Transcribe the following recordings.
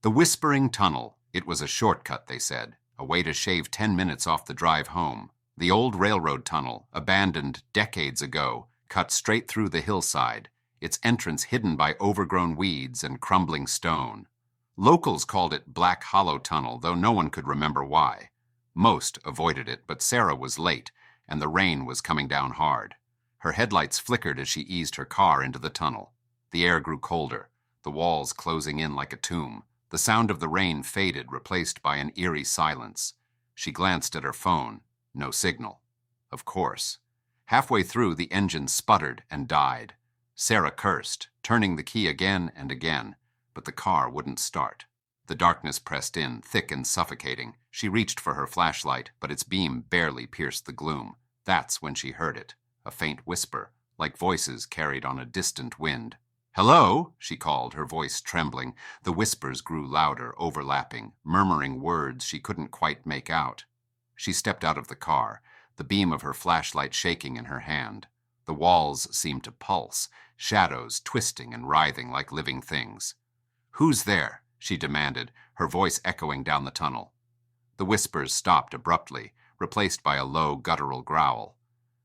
The Whispering Tunnel. It was a shortcut, they said, a way to shave 10 minutes off the drive home. The old railroad tunnel, abandoned decades ago, cut straight through the hillside, its entrance hidden by overgrown weeds and crumbling stone. Locals called it Black Hollow Tunnel, though no one could remember why. Most avoided it, but Sarah was late, and the rain was coming down hard. Her headlights flickered as she eased her car into the tunnel. The air grew colder, the walls closing in like a tomb. The sound of the rain faded, replaced by an eerie silence. She glanced at her phone. No signal. Of course. Halfway through, the engine sputtered and died. Sarah cursed, turning the key again and again, but the car wouldn't start. The darkness pressed in, thick and suffocating. She reached for her flashlight, but its beam barely pierced the gloom. That's when she heard it, a faint whisper, like voices carried on a distant wind. "Hello?" she called, her voice trembling. The whispers grew louder, overlapping, murmuring words she couldn't quite make out. She stepped out of the car, the beam of her flashlight shaking in her hand. The walls seemed to pulse, shadows twisting and writhing like living things. "Who's there?" she demanded, her voice echoing down the tunnel. The whispers stopped abruptly, replaced by a low, guttural growl.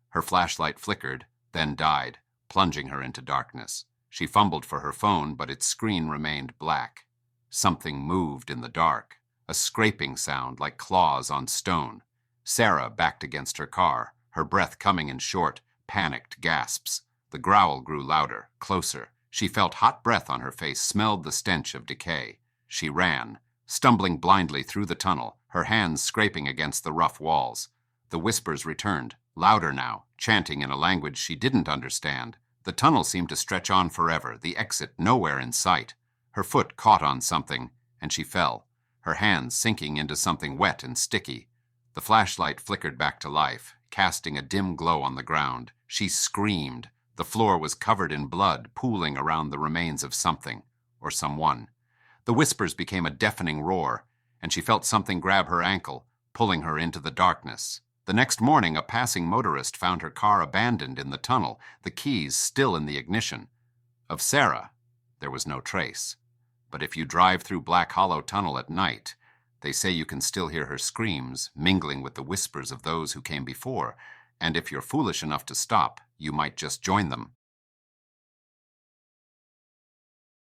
Her flashlight flickered, then died, plunging her into darkness. She fumbled for her phone, but its screen remained black. Something moved in the dark, a scraping sound like claws on stone. Sarah backed against her car, her breath coming in short, panicked gasps. The growl grew louder, closer. She felt hot breath on her face, smelled the stench of decay. She ran, stumbling blindly through the tunnel, her hands scraping against the rough walls. The whispers returned, louder now, chanting in a language she didn't understand. The tunnel seemed to stretch on forever, the exit nowhere in sight. Her foot caught on something, and she fell, her hands sinking into something wet and sticky. The flashlight flickered back to life, casting a dim glow on the ground. She screamed. The floor was covered in blood, pooling around the remains of something, or someone. The whispers became a deafening roar, and she felt something grab her ankle, pulling her into the darkness. The next morning, a passing motorist found her car abandoned in the tunnel, the keys still in the ignition. Of Sarah, there was no trace. But if you drive through Black Hollow Tunnel at night, they say you can still hear her screams, mingling with the whispers of those who came before, and if you're foolish enough to stop, you might just join them.